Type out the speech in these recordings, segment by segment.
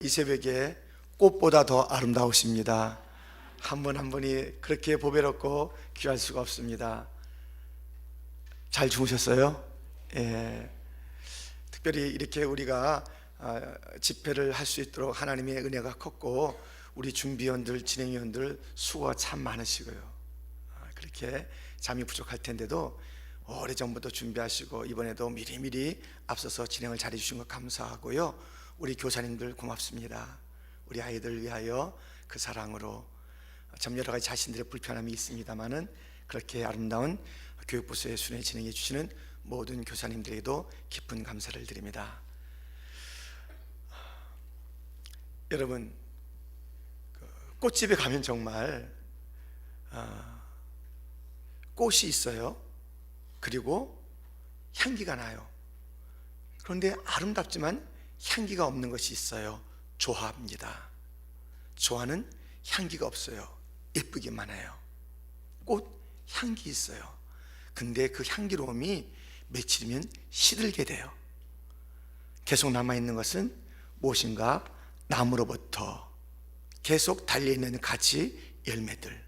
이 새벽에 꽃보다 더 아름다우십니다. 한 분 한 분이 그렇게 보배롭고 귀할 수가 없습니다. 잘 주무셨어요? 예. 특별히 이렇게 우리가 집회를 할 수 있도록 하나님의 은혜가 컸고, 우리 준비위원들, 진행위원들 수고가 참 많으시고요. 그렇게 잠이 부족할 텐데도 오래전부터 준비하시고 이번에도 미리미리 앞서서 진행을 잘해 주신 것 감사하고요. 우리 교사님들 고맙습니다. 우리 아이들을 위하여 그 사랑으로, 참 여러 가지 자신들의 불편함이 있습니다만은 그렇게 아름다운 교육부서의 순회 진행해 주시는 모든 교사님들에게도 깊은 감사를 드립니다. 여러분, 꽃집에 가면 정말 꽃이 있어요. 그리고 향기가 나요. 그런데 아름답지만 향기가 없는 것이 있어요. 조화입니다. 조화는 향기가 없어요. 예쁘기만 해요. 꽃 향기 있어요. 근데 그 향기로움이 며칠이면 시들게 돼요. 계속 남아있는 것은 무엇인가? 나무로부터 계속 달려있는 가지, 열매들,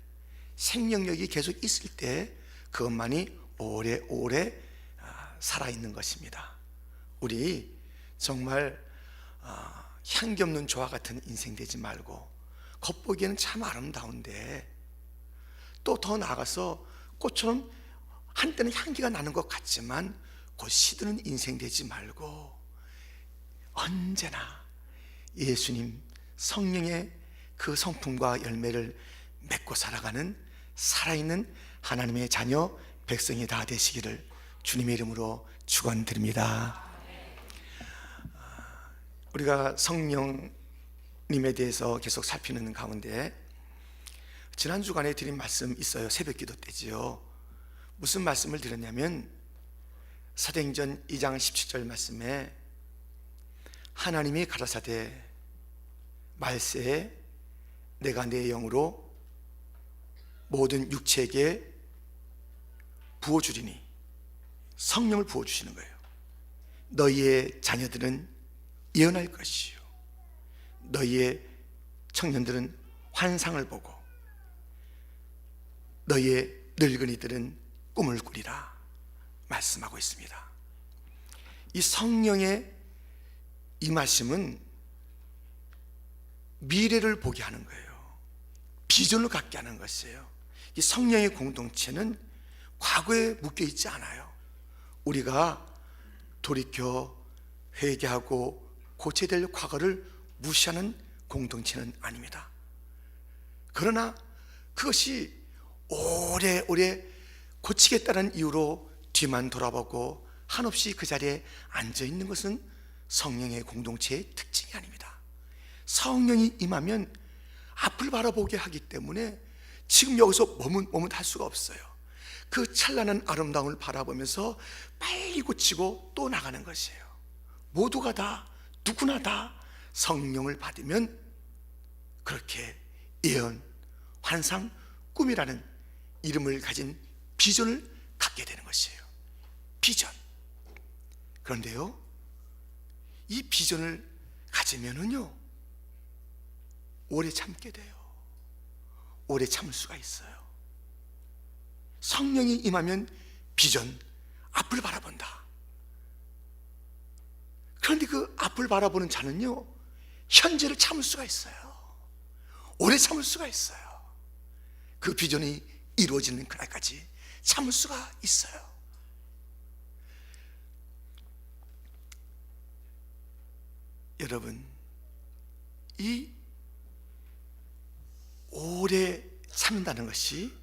생명력이 계속 있을 때 그것만이 오래오래 살아있는 것입니다. 우리 정말 향기 없는 조화 같은 인생 되지 말고, 겉보기에는 참 아름다운데 또 더 나아가서 꽃처럼 한때는 향기가 나는 것 같지만 곧 시드는 인생 되지 말고, 언제나 예수님 성령의 그 성품과 열매를 맺고 살아가는 살아있는 하나님의 자녀 백성이 다 되시기를 주님의 이름으로 축원드립니다. 우리가 성령님에 대해서 계속 살피는 가운데 지난 주간에 드린 말씀 있어요. 새벽 기도 때지요. 무슨 말씀을 드렸냐면 사도행전 2장 17절 말씀에 하나님이 가라사대 말세에 내가 내 영으로 모든 육체에게 부어주리니, 성령을 부어주시는 거예요. 너희의 자녀들은 예언할 것이요, 너희의 청년들은 환상을 보고, 너희의 늙은이들은 꿈을 꾸리라 말씀하고 있습니다. 이 성령의 이 말씀은 미래를 보게 하는 거예요. 비전을 갖게 하는 것이에요. 이 성령의 공동체는 과거에 묶여 있지 않아요. 우리가 돌이켜 회개하고 고쳐야 될 과거를 무시하는 공동체는 아닙니다. 그러나 그것이 오래오래 고치겠다는 이유로 뒤만 돌아보고 한없이 그 자리에 앉아있는 것은 성령의 공동체의 특징이 아닙니다. 성령이 임하면 앞을 바라보게 하기 때문에 지금 여기서 머뭇할 수가 없어요. 그 찬란한 아름다움을 바라보면서 빨리 고치고 또 나가는 것이에요. 모두가 다, 누구나 다 성령을 받으면 그렇게 예언, 환상, 꿈이라는 이름을 가진 비전을 갖게 되는 것이에요. 비전. 그런데요, 이 비전을 가지면은요 오래 참게 돼요. 오래 참을 수가 있어요. 성령이 임하면 비전, 앞을 바라본다. 그런데 그 앞을 바라보는 자는요 현재를 참을 수가 있어요. 오래 참을 수가 있어요. 그 비전이 이루어지는 그날까지 참을 수가 있어요. 여러분, 이 오래 참는다는 것이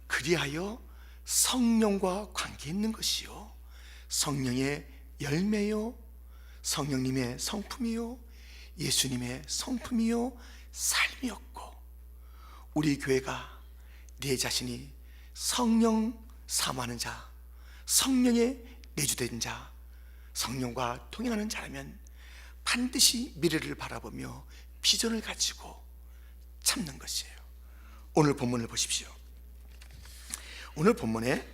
그리하여 성령과 관계 있는 것이요, 성령의 열매요, 성령님의 성품이요, 예수님의 성품이요, 삶이었고, 우리 교회가 내 자신이 성령 사모하는 자, 성령의 내주된 자, 성령과 통행하는 자라면 반드시 미래를 바라보며 비전을 가지고 참는 것이에요. 오늘 본문을 보십시오. 오늘 본문에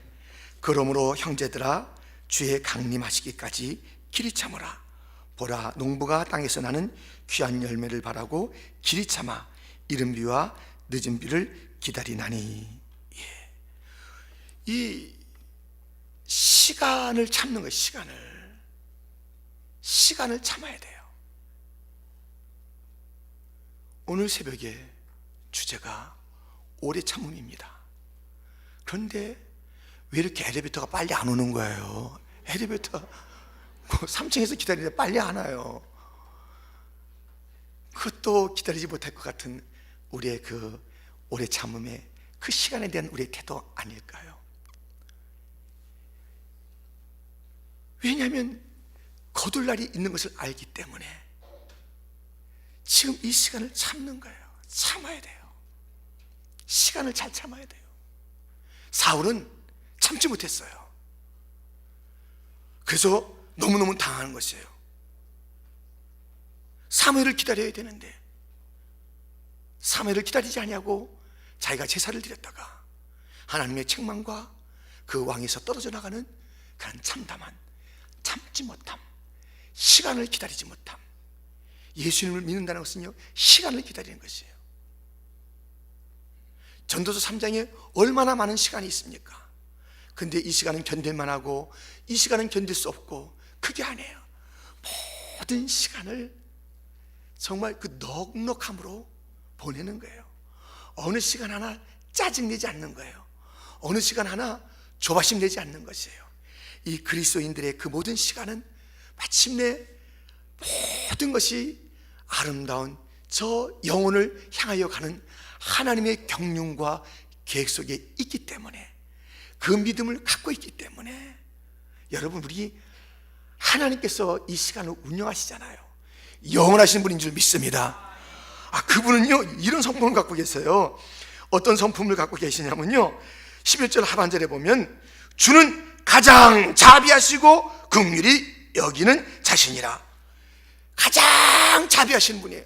그러므로 형제들아 주의 강림하시기까지 길이 참으라, 보라, 농부가 땅에서 나는 귀한 열매를 바라고 길이 참아 이른 비와 늦은 비를 기다리나니. 이 시간을 참는 거예요. 시간을 참아야 돼요. 오늘 새벽에 주제가 오래 참음입니다. 그런데 왜 이렇게 엘리베이터가 빨리 안 오는 거예요? 엘리베이터 3층에서 기다리는데 빨리 안 와요. 그것도 기다리지 못할 것 같은 우리의 그 오래 참음의 그 시간에 대한 우리의 태도 아닐까요? 왜냐하면 거둘 날이 있는 것을 알기 때문에 지금 이 시간을 참는 거예요. 참아야 돼요. 시간을 잘 참아야 돼요. 사울은 참지 못했어요. 그래서 너무너무 당하는 것이에요. 사무엘을 기다려야 되는데 사무엘을 기다리지 아니하고 자기가 제사를 드렸다가 하나님의 책망과 그 왕에서 떨어져 나가는 그런 참담한, 참지 못함, 시간을 기다리지 못함. 예수님을 믿는다는 것은요, 시간을 기다리는 것이에요. 전도서 3장에 얼마나 많은 시간이 있습니까? 근데 이 시간은 견딜만 하고 이 시간은 견딜 수 없고, 그게 아니에요. 모든 시간을 정말 그 넉넉함으로 보내는 거예요. 어느 시간 하나 짜증내지 않는 거예요. 어느 시간 하나 조바심 내지 않는 것이에요. 이 그리스도인들의 그 모든 시간은 마침내 모든 것이 아름다운 저 영혼을 향하여 가는 하나님의 경륜과 계획 속에 있기 때문에, 그 믿음을 갖고 있기 때문에, 여러분, 우리 하나님께서 이 시간을 운영하시잖아요. 영원하신 분인 줄 믿습니다. 그분은요, 이런 성품을 갖고 계세요. 어떤 성품을 갖고 계시냐면요, 11절 하반절에 보면 주는 가장 자비하시고 긍휼히 여기는 자신이라. 가장 자비하신 분이에요.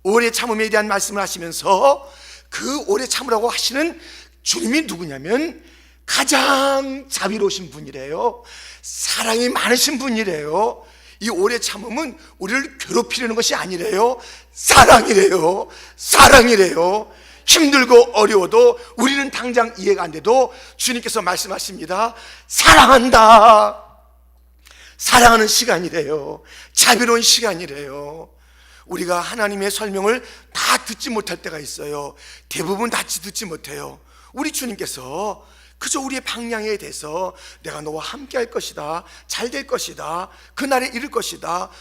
오래 참음에 대한 말씀을 하시면서 그 오래 참으라고 하시는 주님이 누구냐면 가장 자비로우신 분이래요. 사랑이 많으신 분이래요. 이 오래 참음은 우리를 괴롭히려는 것이 아니래요. 사랑이래요. 사랑이래요. 힘들고 어려워도 우리는 당장 이해가 안 돼도 주님께서 말씀하십니다. 사랑한다. 사랑하는 시간이래요. 자비로운 시간이래요. 우리가 하나님의 설명을 다 듣지 못할 때가 있어요. 대부분 다 듣지 못해요. 우리 주님께서 그저 우리의 방향에 대해서 내가 너와 함께 할 것이다, 잘 될 것이다, 그날에 이를 것이다,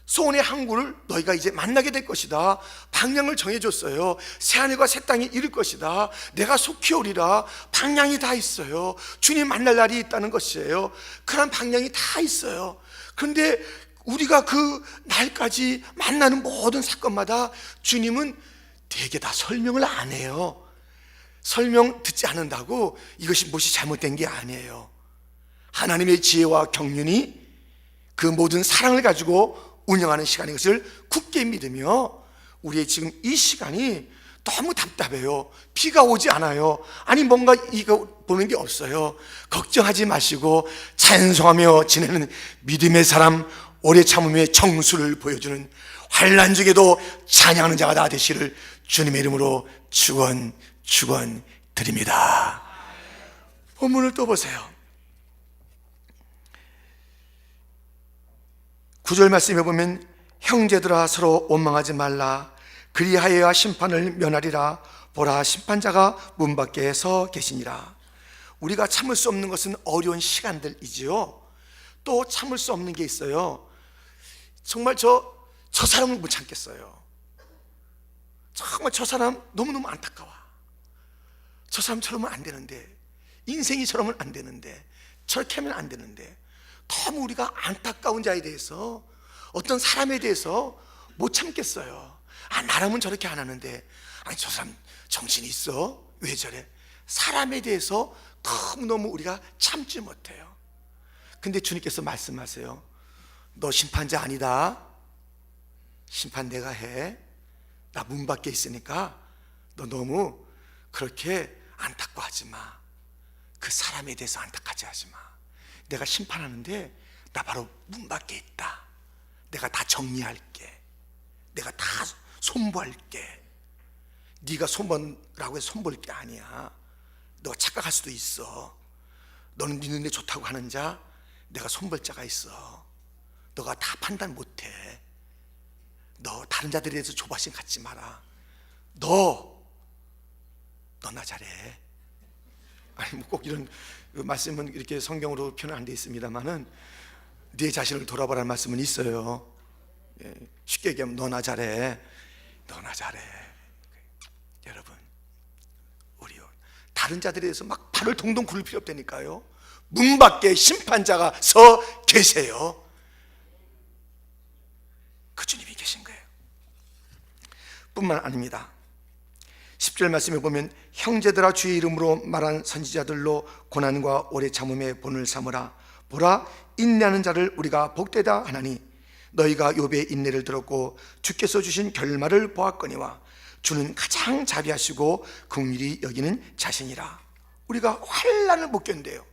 소원의 항구를 너희가 이제 만나게 될 것이다, 방향을 정해줬어요. 새하늘과 새 땅이 이룰 것이다, 내가 속히 오리라. 방향이 다 있어요. 주님 만날 날이 있다는 것이에요. 그런 방향이 다 있어요. 그런데 우리가 그 날까지 만나는 모든 사건마다 주님은 되게 다 설명을 안 해요. 설명 듣지 않는다고 이것이 무엇이 잘못된 게 아니에요. 하나님의 지혜와 경륜이 그 모든 사랑을 가지고 운영하는 시간인 것을 굳게 믿으며, 우리의 지금 이 시간이 너무 답답해요. 비가 오지 않아요. 아니 뭔가 이거 보는 게 없어요. 걱정하지 마시고 찬송하며 지내는 믿음의 사람, 오래 참음의 정수를 보여주는 환난 중에도 찬양하는 자가 다 되시를 주님의 이름으로 축원드립니다. 본문을 또 보세요. 9절 말씀에 보면 형제들아 서로 원망하지 말라. 그리하여야 심판을 면하리라. 보라, 심판자가 문 밖에 서 계시니라. 우리가 참을 수 없는 것은 어려운 시간들이지요. 또 참을 수 없는 게 있어요. 정말 저 사람을 못 참겠어요. 정말 저 사람 너무너무 안타까워. 저 사람처럼은 안 되는데, 인생이 저러면 안 되는데, 저렇게 하면 안 되는데, 너무 우리가 안타까운 자에 대해서, 어떤 사람에 대해서 못 참겠어요. 나라면 저렇게 안 하는데, 아니 저 사람 정신이 있어? 왜 저래? 사람에 대해서 너무너무 우리가 참지 못해요. 근데 주님께서 말씀하세요. 너 심판자 아니다. 심판 내가 해. 나 문 밖에 있으니까 너 너무 그렇게 안타까워하지 마. 그 사람에 대해서 안타까워하지 마. 내가 심판하는데 나 바로 문 밖에 있다. 내가 다 정리할게. 내가 다 손보할게. 네가 손본다고 해서 손볼 게 아니야. 너가 착각할 수도 있어. 너는 네 눈에 좋다고 하는 자, 내가 손볼 자가 있어. 너가 다 판단 못해. 너 다른 자들에 대해서 조바심 갖지 마라. 너나 잘해. 아니 뭐 꼭 이런 말씀은 이렇게 성경으로 표현 안 돼 있습니다만은 네 자신을 돌아보라는 말씀은 있어요. 쉽게 얘기하면 너나 잘해. 너나 잘해. 여러분, 우리요 다른 자들에 대해서 막 발을 동동 구를 필요 없다니까요. 문 밖에 심판자가 서 계세요. 그 주님이 계신 거예요. 뿐만 아닙니다. 10절 말씀에 보면 형제들아 주의 이름으로 말한 선지자들로 고난과 오래 참음의 본을 삼으라. 보라 인내하는 자를 우리가 복되다 하나니 너희가 욥의 인내를 들었고 주께서 주신 결말을 보았거니와 주는 가장 자비하시고 긍휼히 여기는 자신이라. 우리가 환난을 못 견뎌요.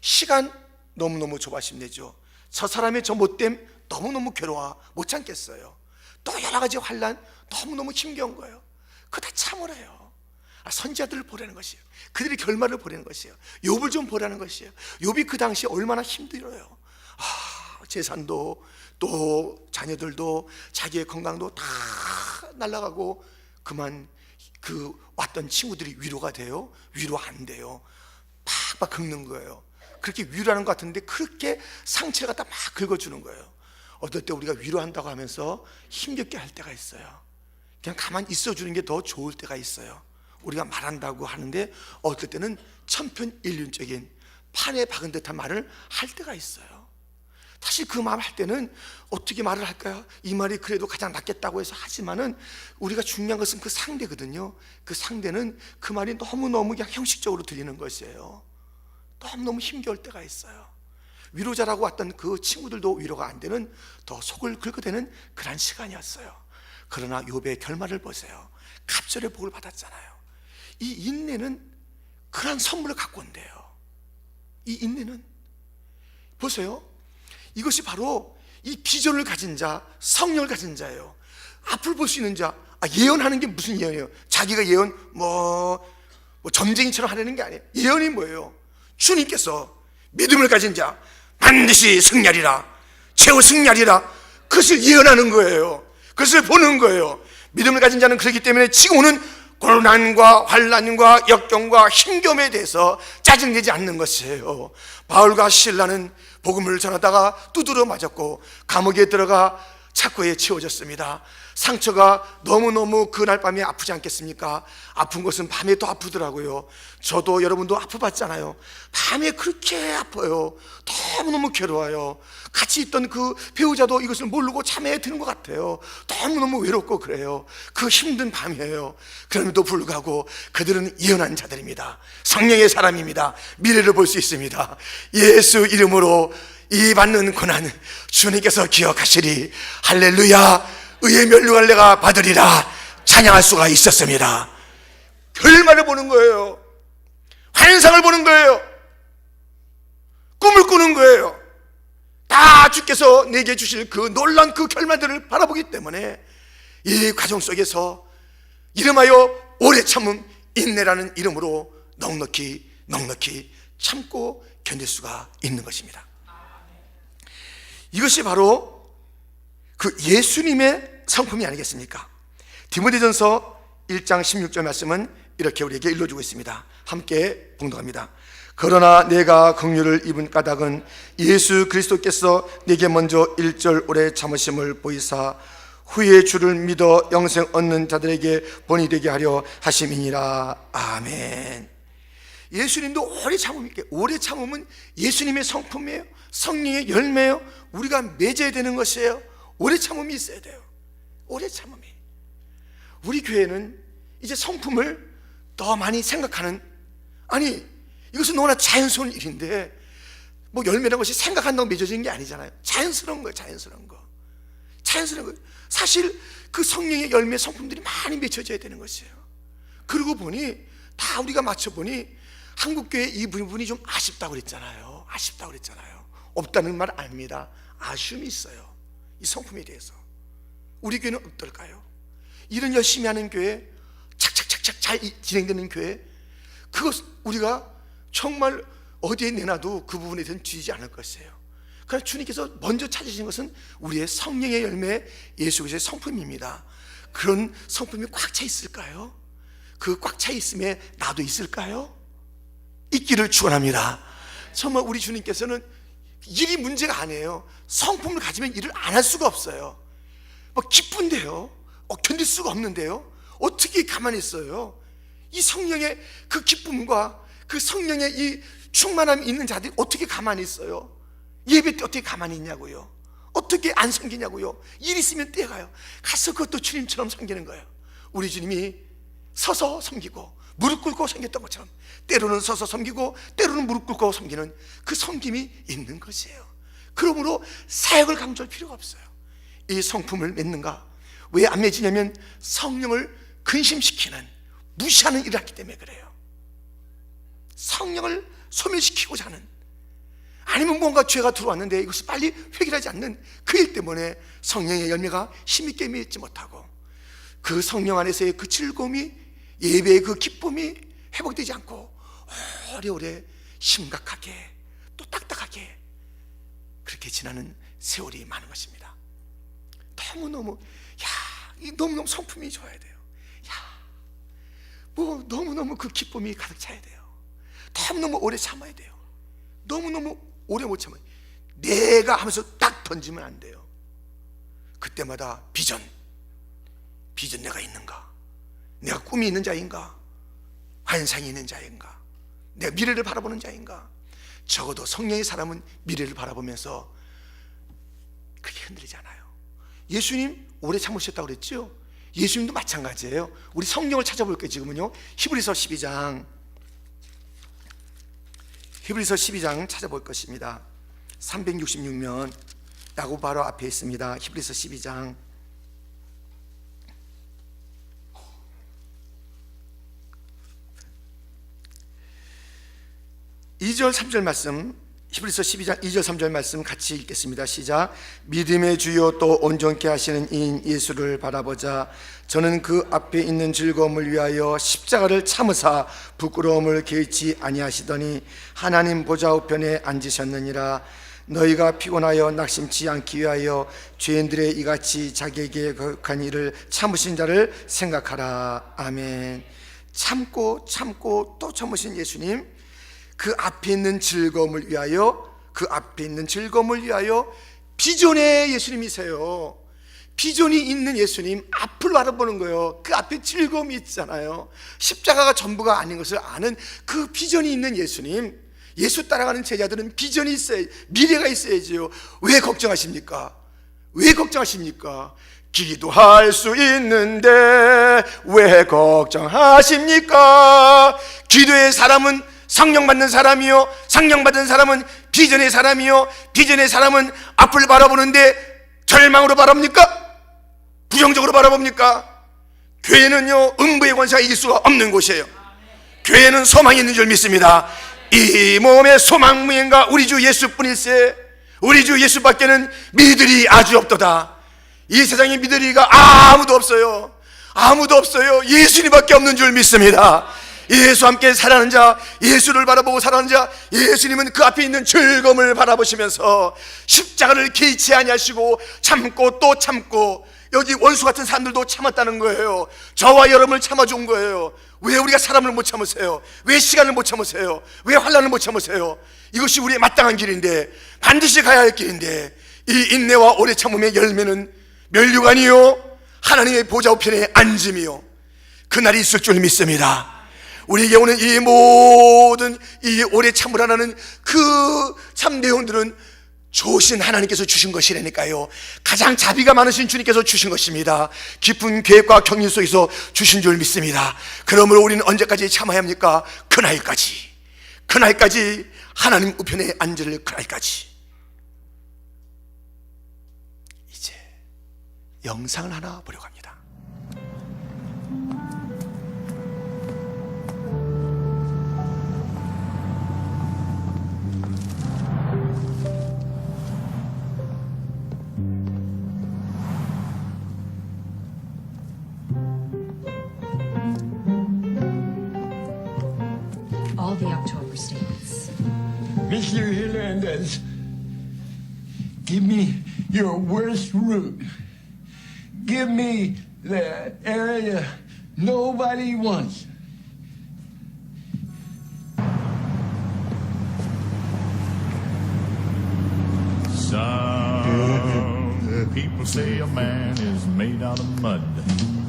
시간 너무너무 조바심내죠. 저 사람의 저 못됨 너무너무 괴로워 못 참겠어요. 또 여러 가지 환난 너무너무 힘겨운 거예요. 그거 다 참으래요. 선지자들을 보라는 것이에요. 그들의 결말을 보라는 것이에요. 욥을 좀 보라는 것이에요. 욥이 그 당시에 얼마나 힘들어요. 재산도 또 자녀들도 자기의 건강도 다 날아가고 그만 그 왔던 친구들이 위로가 돼요? 위로 안 돼요. 팍팍 긁는 거예요. 그렇게 위로하는 것 같은데 그렇게 상처를 갖다 막 긁어주는 거예요. 어떨 때 우리가 위로한다고 하면서 힘겹게 할 때가 있어요. 그냥 가만히 있어주는 게 더 좋을 때가 있어요. 우리가 말한다고 하는데 어떨 때는 천편일률적인 판에 박은 듯한 말을 할 때가 있어요. 사실 그 말을 할 때는 어떻게 말을 할까요? 이 말이 그래도 가장 낫겠다고 해서 하지만은 우리가 중요한 것은 그 상대거든요. 그 상대는 그 말이 너무너무 그냥 형식적으로 들리는 것이에요. 너무너무 힘겨울 때가 있어요. 위로자라고 왔던 그 친구들도 위로가 안 되는 더 속을 긁어대는 그런 시간이었어요. 그러나 욥의 결말을 보세요. 갑절의 복을 받았잖아요. 이 인내는 그런 선물을 갖고 온대요. 이 인내는 보세요. 이것이 바로 이 비전을 가진 자, 성령을 가진 자예요. 앞을 볼 수 있는 자. 예언하는 게 무슨 예언이에요? 자기가 예언 뭐 점쟁이처럼 하려는 게 아니에요. 예언이 뭐예요? 주님께서 믿음을 가진 자 반드시 승리하리라, 최후 승리하리라, 그것을 예언하는 거예요. 그것을 보는 거예요. 믿음을 가진 자는 그렇기 때문에 지금 오는 고난과 환난과 역경과 힘겨움에 대해서 짜증내지 않는 것이에요. 바울과 실라는 복음을 전하다가 두드러 맞았고 감옥에 들어가 착고에 채워졌습니다. 상처가 너무너무 그날 밤에 아프지 않겠습니까? 아픈 것은 밤에 더 아프더라고요. 저도 여러분도 아파봤잖아요. 밤에 그렇게 아파요. 너무너무 괴로워요. 같이 있던 그 배우자도 이것을 모르고 잠에 드는 것 같아요. 너무너무 외롭고 그래요. 그 힘든 밤이에요. 그럼에도 불구하고 그들은 예언한 자들입니다. 성령의 사람입니다. 미래를 볼 수 있습니다. 예수 이름으로 이 받는 고난 주님께서 기억하시리. 할렐루야. 의의 면류관을 내가 받으리라 찬양할 수가 있었습니다. 결말을 보는 거예요. 환상을 보는 거예요. 꿈을 꾸는 거예요. 다 주께서 내게 주실 그 놀라운 그 결말들을 바라보기 때문에 이 과정 속에서 이름하여 오래 참음 인내라는 이름으로 넉넉히 참고 견딜 수가 있는 것입니다. 이것이 바로 그 예수님의 성품이 아니겠습니까? 디모데전서 1장 16절 말씀은 이렇게 우리에게 일러주고 있습니다. 함께 봉독합니다. 그러나 내가 긍휼을 입은 까닭은 예수 그리스도께서 내게 먼저 1절 오래 참으심을 보이사 후에 주를 믿어 영생 얻는 자들에게 본이 되게 하려 하심이니라. 아멘. 예수님도 오래 참음이니까 오래 참음은 예수님의 성품이에요. 성령의 열매예요. 우리가 맺어야 되는 것이에요. 오래 참음이 있어야 돼요. 오래 참음이. 우리 교회는 이제 성품을 더 많이 생각하는, 아니 이것은 너무나 자연스러운 일인데 뭐 열매라는 것이 생각한다고 맺어지는 게 아니잖아요. 자연스러운 거예요. 자연스러운 거. 사실 그 성령의 열매 성품들이 많이 맺혀져야 되는 것이에요. 그러고 보니 다 우리가 맞춰보니 한국교회 이 부분이 좀 아쉽다고 그랬잖아요. 없다는 말 아닙니다. 아쉬움이 있어요. 이 성품에 대해서. 우리 교회는 어떨까요? 일은 열심히 하는 교회, 착착착착 잘 진행되는 교회, 그것 우리가 정말 어디에 내놔도 그 부분에 대해서는 뒤지지 않을 것이에요. 그러나 주님께서 먼저 찾으신 것은 우리의 성령의 열매, 예수 그리스도의 성품입니다. 그런 성품이 꽉 차 있을까요? 그 꽉 차 있음에 나도 있을까요? 있기를 축원합니다. 정말 우리 주님께서는 일이 문제가 아니에요. 성품을 가지면 일을 안 할 수가 없어요. 뭐 기쁜데요, 견딜 수가 없는데요, 어떻게 가만히 있어요? 이 성령의 그 기쁨과 그 성령의 이 충만함이 있는 자들이 어떻게 가만히 있어요? 예배 때 어떻게 가만히 있냐고요? 어떻게 안 섬기냐고요? 일 있으면 떼가요. 가서 그것도 주님처럼 섬기는 거예요. 우리 주님이 서서 섬기고 무릎 꿇고 섬겼던 것처럼 때로는 서서 섬기고 때로는 무릎 꿇고 섬기는 그 섬김이 있는 것이에요. 그러므로 사역을 강조할 필요가 없어요. 이 성품을 맺는가? 왜 안 맺으냐면 성령을 근심시키는, 무시하는 일을 하기 때문에 그래요. 성령을 소멸시키고자 하는, 아니면 뭔가 죄가 들어왔는데 이것이 빨리 해결하지 않는 그 일 때문에 성령의 열매가 힘있게 맺지 못하고 그 성령 안에서의 그 즐거움이, 예배의 그 기쁨이 회복되지 않고 오래오래 심각하게 또 딱딱하게 그렇게 지나는 세월이 많은 것입니다. 너무너무 너무너무 성품이 좋아야 돼요. 뭐 너무너무 그 기쁨이 가득 차야 돼요. 너무너무 오래 참아야 돼요. 너무너무 오래 못 참아요. 내가 하면서 딱 던지면 안 돼요. 그때마다 비전 내가 있는가? 내가 꿈이 있는 자인가? 환상이 있는 자인가? 내가 미래를 바라보는 자인가? 적어도 성령의 사람은 미래를 바라보면서 그렇게 흔들리지 않아요. 예수님 오래 참으셨다고 그랬죠? 예수님도 마찬가지예요. 우리 성령을 찾아볼게요. 지금은요, 히브리서 12장 찾아볼 것입니다. 366면 야고보 바로 앞에 있습니다. 히브리서 12장 2절 3절 말씀, 히브리서 12장 2절 3절 말씀 같이 읽겠습니다. 시작. 믿음의 주요 또 온전케 하시는 이인 예수를 바라보자. 저는 그 앞에 있는 즐거움을 위하여 십자가를 참으사 부끄러움을 개의치 아니하시더니 하나님 보좌 우편에 앉으셨느니라. 너희가 피곤하여 낙심치 않기 위하여 죄인들의 이같이 자기에게 거역한 일을 참으신 자를 생각하라. 아멘. 참고 또 참으신 예수님, 그 앞에 있는 즐거움을 위하여, 비전의 예수님이세요. 비전이 있는 예수님 앞을 바라보는 거예요. 그 앞에 즐거움이 있잖아요. 십자가가 전부가 아닌 것을 아는 그 비전이 있는 예수님, 예수 따라가는 제자들은 비전이 있어야, 미래가 있어야지요. 왜 걱정하십니까? 기도할 수 있는데 왜 걱정하십니까? 기도의 사람은 성령 받는 사람이요, 성령 받은 사람은 비전의 사람이요, 비전의 사람은 앞을 바라보는데 절망으로 바라봅니까? 부정적으로 바라봅니까? 교회는요, 음부의 권세가 이길 수가 없는 곳이에요. 교회는 소망이 있는 줄 믿습니다. 이 몸의 소망무인가 우리 주 예수뿐일세. 우리 주 예수밖에는 믿으리 아주 없도다. 이 세상에 믿으리가 아무도 없어요. 예수님밖에 없는 줄 믿습니다. 예수와 함께 살아가는 자, 예수를 바라보고 살아가는 자, 예수님은 그 앞에 있는 즐거움을 바라보시면서 십자가를 개의치 아니하시고 참고 또 참고, 여기 원수 같은 사람들도 참았다는 거예요. 저와 여러분을 참아준 거예요. 왜 우리가 사람을 못 참으세요? 왜 시간을 못 참으세요? 왜 환난을 못 참으세요? 이것이 우리의 마땅한 길인데, 반드시 가야 할 길인데, 이 인내와 오래 참음의 열매는 멸류관이요 하나님의 보좌 우편에 앉음이요, 그날이 있을 줄 믿습니다. 우리에게 오는 이 모든 이 오래 참으라는 그 참 내용들은 좋으신 하나님께서 주신 것이라니까요. 가장 자비가 많으신 주님께서 주신 것입니다. 깊은 계획과 경륜 속에서 주신 줄 믿습니다. 그러므로 우리는 언제까지 참아야 합니까? 그날까지 하나님 우편에 앉을 그날까지. 이제 영상을 하나 보려고 합니다. Mr. Hernandez, give me your worst route. Give me the area nobody wants. Some people say a man is made out of mud.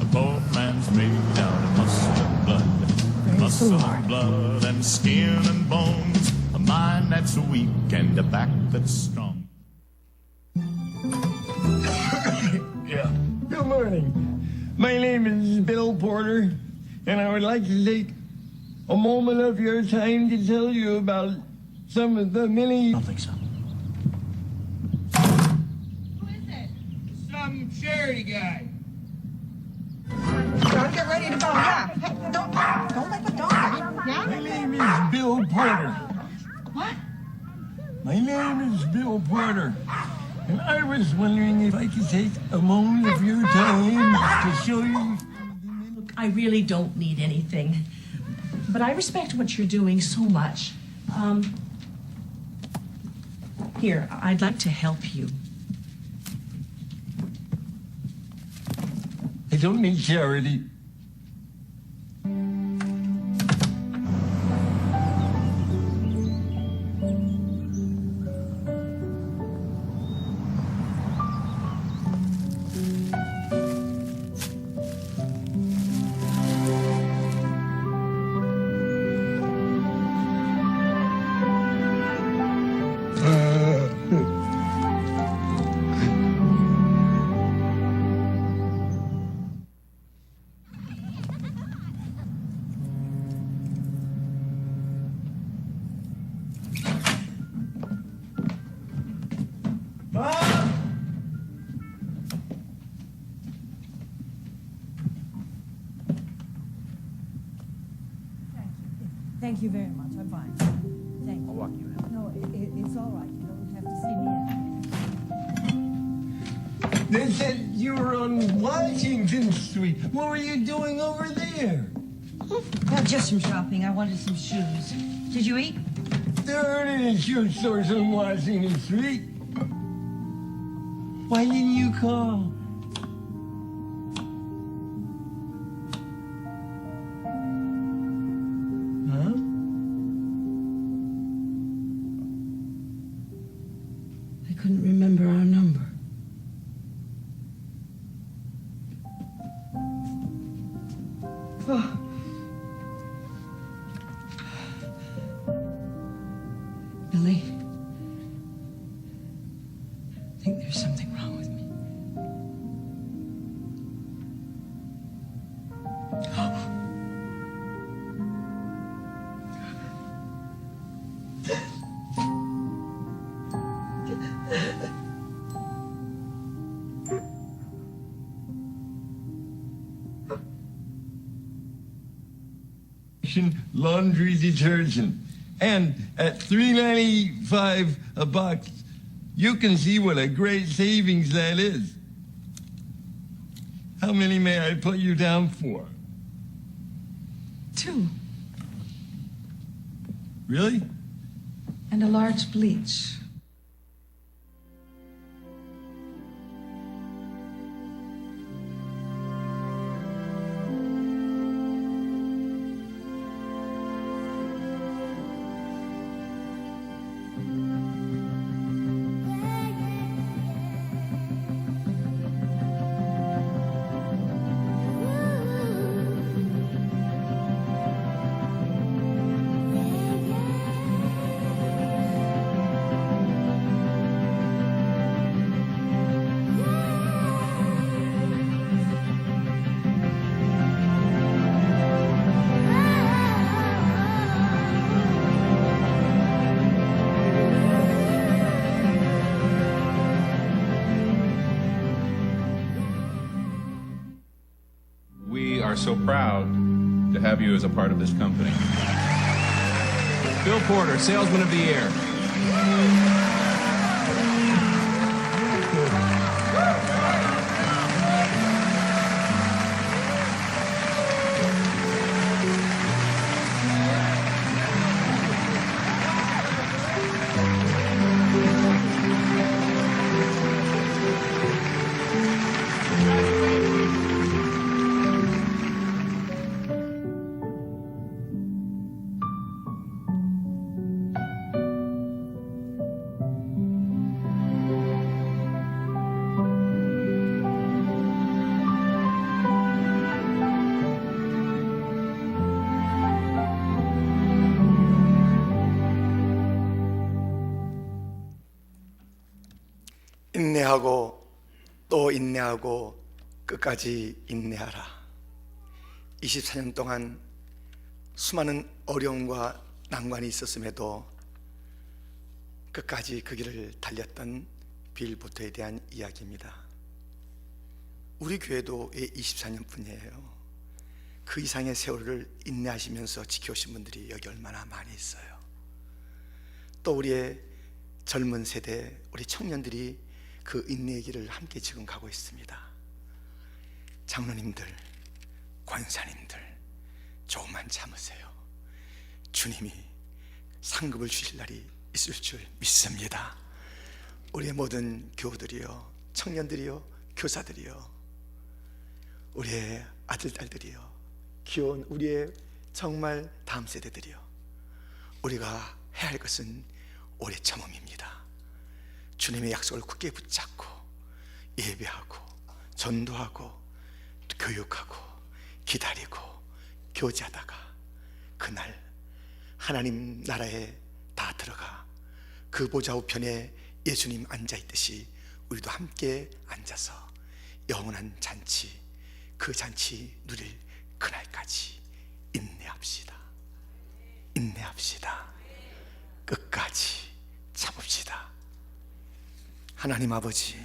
A poor man's made out of muscle and blood. Muscle and blood and skin and bones. A mind that's weak and a back that's strong. Yeah. Good morning. My name is Bill Porter, and I would like to take a moment of your time to tell you about some of the many... I don't think so. Who is it? Some charity guy. Don't get ready to go. Yeah. Hey, don't let the dog out. My Yeah? name is Bill Porter. What? My name is Bill Porter. And I was wondering if I could take a moment of your time to show you... Look, I really don't need anything. But I respect what you're doing so much. Here, I'd like to help you. I don't need charity. Thank you very much. I'm fine. Thank you. I'll walk you out. No, it's all right. You don't have to see me in. They said you were on Washington Street. What were you doing over there? Well, just some shopping. I wanted some shoes. Did you eat? There aren't any shoe stores on Washington Street. Why didn't you call? Huh? I couldn't remember our number. Oh. Billy, I think there's something wrong with me. Laundry detergent. And at $3.95 a box, you can see what a great savings that is. How many may I put you down for? 2. Really? And a large bleach. We are so proud to have you as a part of this company. Bill Porter, Salesman of the Year. 인내하고 또 인내하고 끝까지 인내하라. 24년 동안 수많은 어려움과 난관이 있었음에도 끝까지 그 길을 달렸던 빌 포터에 대한 이야기입니다. 우리 교회도 24년뿐이에요. 그 이상의 세월을 인내하시면서 지켜오신 분들이 여기 얼마나 많이 있어요. 또 우리의 젊은 세대, 우리 청년들이 그 인내의 길을 함께 지금 가고 있습니다. 장로님들, 권사님들, 조금만 참으세요. 주님이 상급을 주실 날이 있을 줄 믿습니다. 우리의 모든 교우들이요, 청년들이요, 교사들이요, 우리의 아들, 딸들이요, 귀여운 우리의 정말 다음 세대들이요, 우리가 해야 할 것은 오래 참음입니다. 주님의 약속을 굳게 붙잡고 예배하고 전도하고 교육하고 기다리고 교제하다가 그날 하나님 나라에 다 들어가 그 보좌 우편에 예수님 앉아있듯이 우리도 함께 앉아서 영원한 잔치, 그 잔치 누릴 그날까지 인내합시다. 인내합시다. 끝까지 참읍시다. 하나님 아버지,